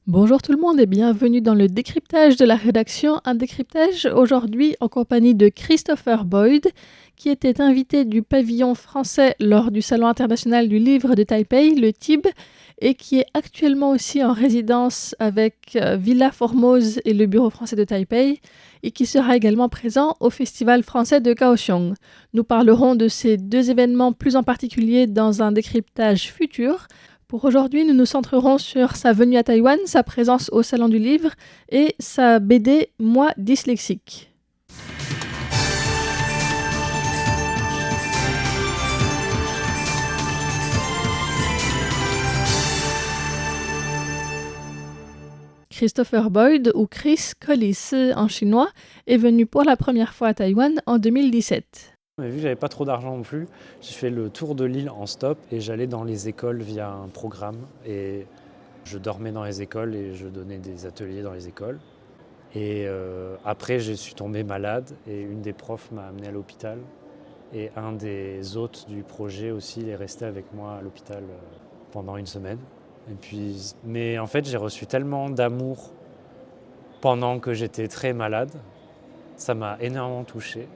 Bonjour tout le monde et bienvenue dans le décryptage de la rédaction. Un décryptage aujourd'hui en compagnie de Christopher Boyd, qui était invité du pavillon français lors du Salon international du livre de Taipei, le TIB, et qui est actuellement aussi en résidence avec Villa Formose et le Bureau français de Taipei, et qui sera également présent au Festival français de Kaohsiung. Nous parlerons de ces deux événements plus en particulier dans un décryptage futur. Pour aujourd'hui, nous nous centrerons sur sa venue à Taïwan, sa présence au Salon du Livre et sa BD Moi dyslexique. Christopher Boyd, ou Chris Collis en chinois, est venu pour la première fois à Taïwan en 2017. Mais vu que j'avais pas trop d'argent non plus, j'ai fait le tour de l'île en stop et j'allais dans les écoles via un programme et je dormais dans les écoles et je donnais des ateliers dans les écoles. Et après, je suis tombé malade et une des profs m'a amené à l'hôpital et un des hôtes du projet aussi, il est resté avec moi à l'hôpital pendant une semaine. Mais en fait, j'ai reçu tellement d'amour pendant que j'étais très malade, ça m'a énormément touché.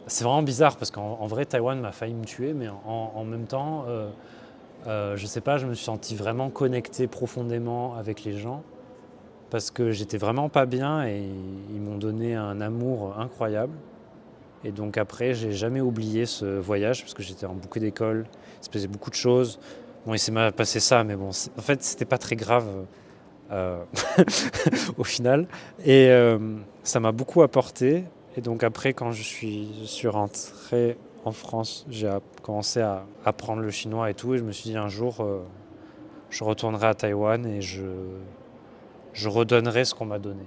C'est vraiment bizarre parce qu'en vrai, Taïwan m'a failli me tuer, mais en même temps, je sais pas, je me suis senti vraiment connecté profondément avec les gens parce que j'étais vraiment pas bien et ils m'ont donné un amour incroyable. Et donc après, j'ai jamais oublié ce voyage parce que j'étais en beaucoup d'écoles, il se passait beaucoup de choses. Bon, il s'est mal passé ça, mais bon, en fait, c'était pas très grave au final. Et ça m'a beaucoup apporté. Et donc après, quand je suis rentré en France, j'ai commencé à apprendre le chinois et tout. Et je me suis dit un jour, je retournerai à Taïwan et je redonnerai ce qu'on m'a donné.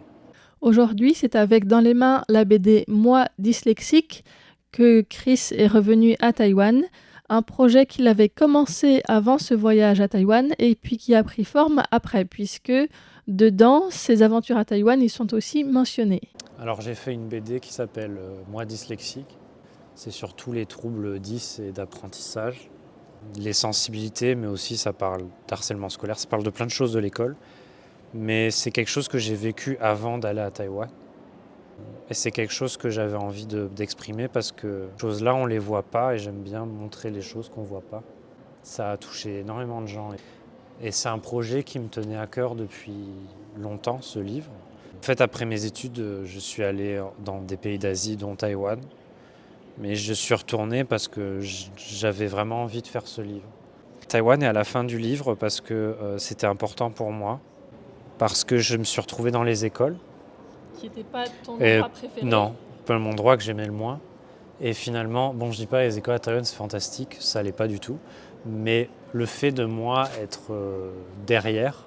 Aujourd'hui, c'est avec dans les mains la BD Moi dyslexique que Chris est revenu à Taïwan, un projet qu'il avait commencé avant ce voyage à Taïwan et puis qui a pris forme après, puisque dedans, ses aventures à Taïwan, ils sont aussi mentionnés. Alors j'ai fait une BD qui s'appelle Moi dyslexique. C'est sur tous les troubles 10 et d'apprentissage. Les sensibilités, mais aussi ça parle d'harcèlement scolaire, ça parle de plein de choses de l'école. Mais c'est quelque chose que j'ai vécu avant d'aller à Taïwan. Et c'est quelque chose que j'avais envie d'exprimer parce que ces choses-là, on ne les voit pas et j'aime bien montrer les choses qu'on ne voit pas. Ça a touché énormément de gens. Et c'est un projet qui me tenait à cœur depuis longtemps, ce livre. En fait, après mes études, je suis allé dans des pays d'Asie, dont Taïwan. Mais je suis retourné parce que j'avais vraiment envie de faire ce livre. Taïwan est à la fin du livre parce que c'était important pour moi. Parce que je me suis retrouvé dans les écoles. Qui n'était pas ton endroit préféré? Non, pas mon endroit que j'aimais le moins. Et finalement, bon, je dis pas les écoles à Taïwan c'est fantastique, ça l'est pas du tout. Mais le fait de moi être derrière,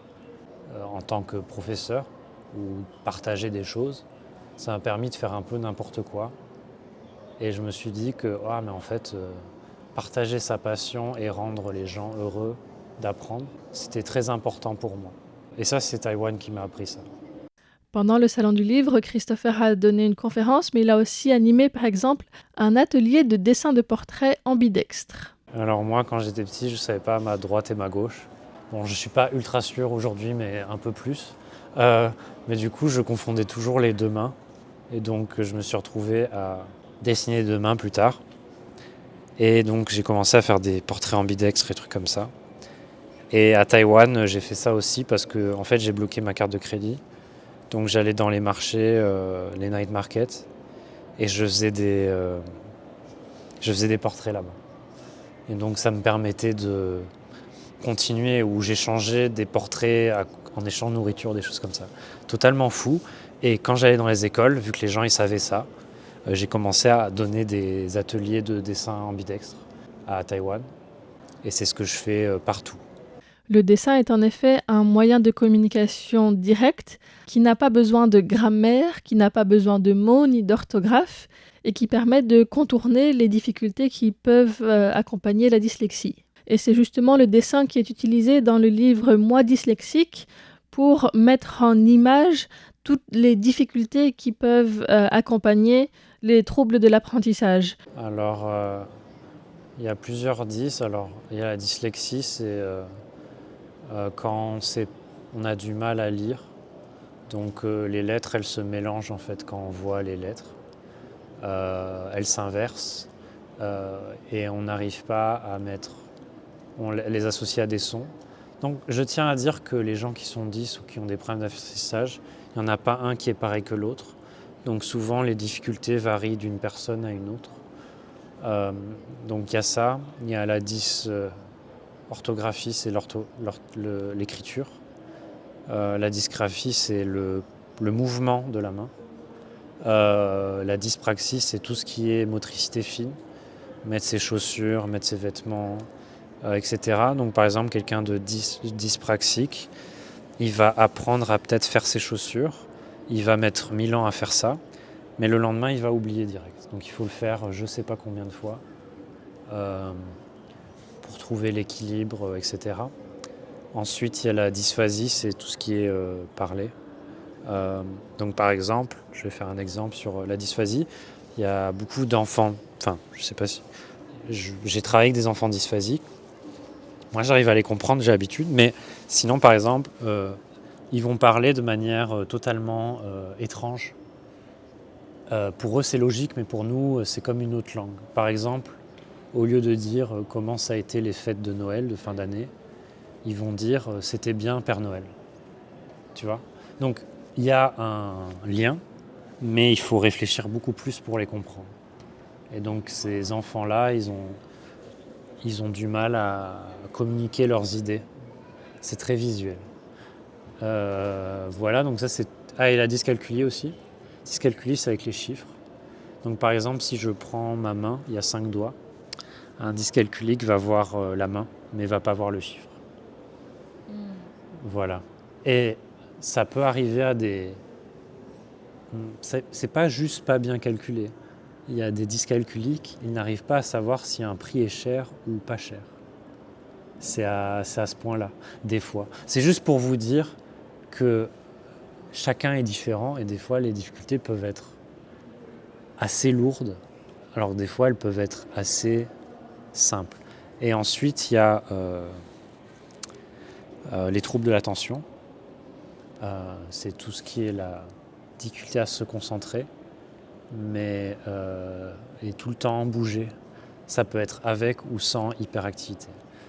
en tant que professeur, ou partager des choses, ça m'a permis de faire un peu n'importe quoi. Et je me suis dit que, mais en fait, partager sa passion et rendre les gens heureux d'apprendre, c'était très important pour moi. Et ça, c'est Taïwan qui m'a appris ça. Pendant le Salon du Livre, Christopher a donné une conférence, mais il a aussi animé, par exemple, un atelier de dessin de portraits ambidextre. Alors moi, quand j'étais petit, je ne savais pas ma droite et ma gauche. Bon, je ne suis pas ultra sûr aujourd'hui, mais un peu plus. Mais du coup, je confondais toujours les deux mains. Et donc, je me suis retrouvé à dessiner deux mains plus tard. Et donc, j'ai commencé à faire des portraits ambidextres et trucs comme ça. Et à Taïwan, j'ai fait ça aussi parce que en fait, j'ai bloqué ma carte de crédit. Donc j'allais dans les marchés, les night markets, et je faisais des portraits là-bas. Et donc ça me permettait de continuer, où j'échangeais des portraits en échange de nourriture, des choses comme ça. Totalement fou. Et quand j'allais dans les écoles, vu que les gens ils savaient ça, j'ai commencé à donner des ateliers de dessin ambidextre à Taïwan. Et c'est ce que je fais partout. Le dessin est en effet un moyen de communication direct qui n'a pas besoin de grammaire, qui n'a pas besoin de mots ni d'orthographe et qui permet de contourner les difficultés qui peuvent accompagner la dyslexie. Et c'est justement le dessin qui est utilisé dans le livre Moi dyslexique pour mettre en image toutes les difficultés qui peuvent accompagner les troubles de l'apprentissage. Alors, il y a plusieurs 10. Alors, il y a la dyslexie, c'est quand c'est on a du mal à lire. Donc les lettres, elles se mélangent en fait quand on voit les lettres. Elles s'inversent et on n'arrive pas à mettre... On les associe à des sons. Donc je tiens à dire que les gens qui sont 10 ou qui ont des problèmes d'apprentissage, il n'y en a pas un qui est pareil que l'autre. Donc souvent les difficultés varient d'une personne à une autre. Donc il y a ça, il y a la orthographie, c'est l'écriture. La dysgraphie, c'est le mouvement de la main. La dyspraxie, c'est tout ce qui est motricité fine, mettre ses chaussures, mettre ses vêtements, etc. Donc par exemple, quelqu'un de dyspraxique, il va apprendre à peut-être faire ses chaussures, il va mettre 1000 ans à faire ça, mais le lendemain, il va oublier direct. Donc il faut le faire je ne sais pas combien de fois pour trouver l'équilibre, etc. Ensuite, il y a la dysphasie, c'est tout ce qui est parlé. Donc par exemple, je vais faire un exemple sur la dysphasie. Il y a beaucoup d'enfants, enfin, je sais pas si... J'ai travaillé avec des enfants dysphasiques. Moi, j'arrive à les comprendre, j'ai l'habitude. Mais sinon, par exemple, ils vont parler de manière totalement étrange. Pour eux, c'est logique, mais pour nous, c'est comme une autre langue. Par exemple, au lieu de dire comment ça a été les fêtes de Noël de fin d'année, ils vont dire c'était bien Père Noël. Tu vois ? Donc, il y a un lien, mais il faut réfléchir beaucoup plus pour les comprendre. Et donc, ces enfants-là, ils ont du mal à communiquer leurs idées. C'est très visuel. Voilà, donc ça c'est... Ah, et la dyscalculie aussi. Dyscalculie, c'est avec les chiffres. Donc par exemple, si je prends ma main, il y a 5 doigts. Un dyscalculique va voir la main, mais va pas voir le chiffre. Voilà. Et ça peut arriver à des... C'est pas juste pas bien calculé. Il y a des dyscalculiques, ils n'arrivent pas à savoir si un prix est cher ou pas cher. C'est à ce point-là, des fois. C'est juste pour vous dire que chacun est différent et des fois les difficultés peuvent être assez lourdes, alors que des fois elles peuvent être assez simples. Et ensuite, il y a les troubles de l'attention. C'est tout ce qui est la difficulté à se concentrer, mais et tout le temps bouger. Ça peut être avec ou sans hyperactivité.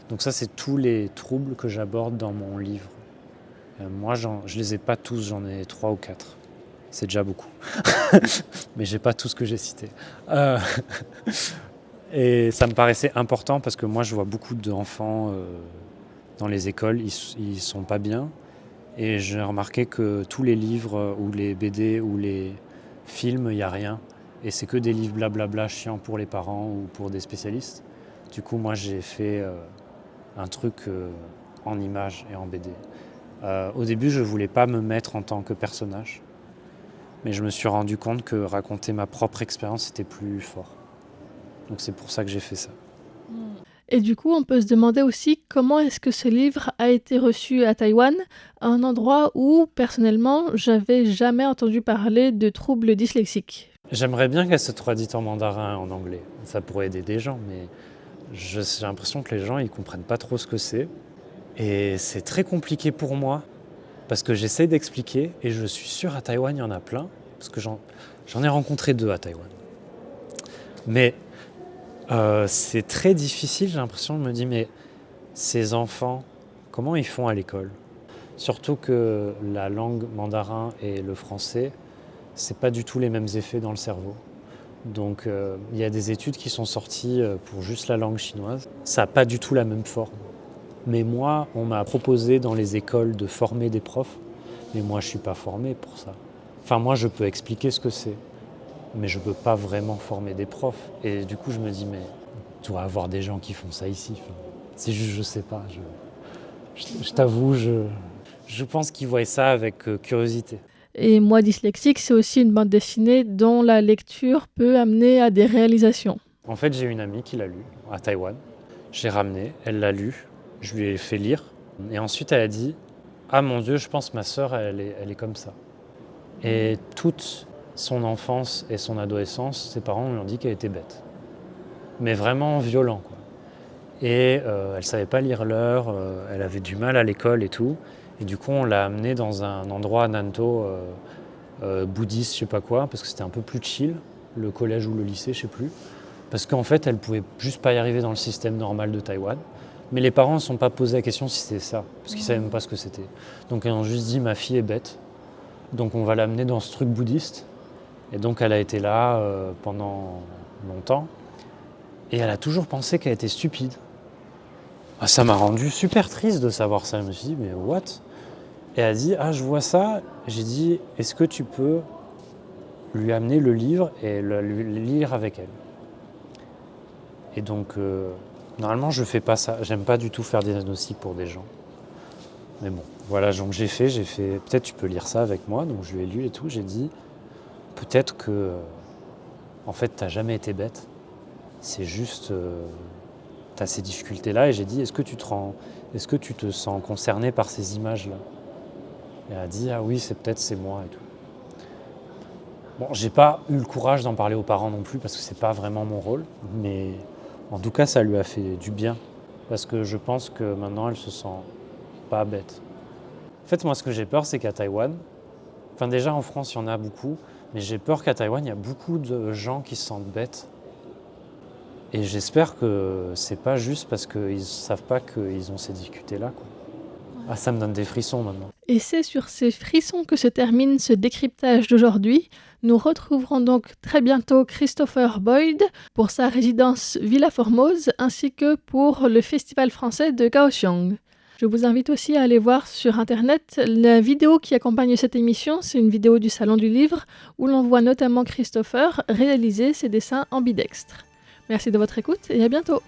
Donc ça, c'est tous les troubles que j'aborde dans mon livre. Moi, je ne les ai pas tous, j'en ai 3 ou 4. C'est déjà beaucoup. Mais je n'ai pas tout ce que j'ai cité. Et ça me paraissait important parce que moi, je vois beaucoup d'enfants dans les écoles, ils ne sont pas bien. Et j'ai remarqué que tous les livres ou les BD ou les films, il n'y a rien. Et c'est que des livres blablabla chiants pour les parents ou pour des spécialistes. Du coup, moi, j'ai fait un truc en images et en BD. Au début, je ne voulais pas me mettre en tant que personnage. Mais je me suis rendu compte que raconter ma propre expérience, c'était plus fort. Donc c'est pour ça que j'ai fait ça. Et du coup, on peut se demander aussi comment est-ce que ce livre a été reçu à Taïwan, un endroit où, personnellement, j'avais jamais entendu parler de troubles dyslexiques. J'aimerais bien qu'elle se traduise en mandarin et en anglais. Ça pourrait aider des gens, mais j'ai l'impression que les gens, ils comprennent pas trop ce que c'est. Et c'est très compliqué pour moi, parce que j'essaie d'expliquer, et je suis sûr à Taïwan, il y en a plein, parce que j'en ai rencontré 2 à Taïwan. Mais c'est très difficile, j'ai l'impression, je me dis, mais ces enfants, comment ils font à l'école ? Surtout que la langue mandarin et le français, c'est pas du tout les mêmes effets dans le cerveau. Donc il y a des études qui sont sorties pour juste la langue chinoise. Ça n'a pas du tout la même forme. Mais moi, on m'a proposé dans les écoles de former des profs, mais moi je suis pas formé pour ça. Enfin moi je peux expliquer ce que c'est, mais je peux pas vraiment former des profs. Et du coup je me dis mais il doit y avoir des gens qui font ça ici. Enfin, c'est juste je sais pas. Je t'avoue, je pense qu'ils voient ça avec curiosité. Et moi, dyslexique, c'est aussi une bande dessinée dont la lecture peut amener à des réalisations. En fait, j'ai une amie qui l'a lu à Taïwan. J'ai ramené, elle l'a lu, je lui ai fait lire. Et ensuite, elle a dit « Ah mon Dieu, je pense que ma sœur, elle est comme ça. » Et toute son enfance et son adolescence, ses parents lui ont dit qu'elle était bête. Mais vraiment violent, quoi. Et elle ne savait pas lire l'heure, elle avait du mal à l'école et tout. Et du coup, on l'a amenée dans un endroit à Nanto, bouddhiste, je sais pas quoi, parce que c'était un peu plus chill, le collège ou le lycée, je sais plus. Parce qu'en fait, elle pouvait juste pas y arriver dans le système normal de Taïwan. Mais les parents ne se sont pas posé la question si c'était ça, parce qu'ils savaient même pas ce que c'était. Donc ils ont juste dit ma fille est bête, donc on va l'amener dans ce truc bouddhiste. Et donc elle a été là pendant longtemps, et elle a toujours pensé qu'elle était stupide. Ah, ça m'a rendu super triste de savoir ça. Je me suis dit mais what? Et elle a dit je vois ça. J'ai dit est-ce que tu peux lui amener le livre et le lire avec elle? Et donc normalement je fais pas ça. J'aime pas du tout faire des diagnostics pour des gens. Mais bon, voilà, donc j'ai fait, peut-être tu peux lire ça avec moi, donc je lui ai lu et tout, j'ai dit, peut-être que, en fait, t'as jamais été bête, c'est juste, t'as ces difficultés-là, et j'ai dit, est-ce que tu te sens concerné par ces images-là? Et elle a dit, ah oui, c'est moi et tout. Bon, j'ai pas eu le courage d'en parler aux parents non plus, parce que c'est pas vraiment mon rôle, mais en tout cas, ça lui a fait du bien, parce que je pense que maintenant, elle se sent pas bête. En fait, moi, ce que j'ai peur, c'est qu'à Taïwan, enfin déjà en France, il y en a beaucoup, mais j'ai peur qu'à Taïwan, il y a beaucoup de gens qui se sentent bêtes. Et j'espère que c'est pas juste parce qu'ils savent pas qu'ils ont ces difficultés-là, quoi. Ah, ça me donne des frissons maintenant. Et c'est sur ces frissons que se termine ce décryptage d'aujourd'hui. Nous retrouverons donc très bientôt Christopher Boyd pour sa résidence Villa Formose ainsi que pour le Festival français de Kaohsiung. Je vous invite aussi à aller voir sur internet la vidéo qui accompagne cette émission. C'est une vidéo du Salon du Livre où l'on voit notamment Christopher réaliser ses dessins ambidextres. Merci de votre écoute et à bientôt.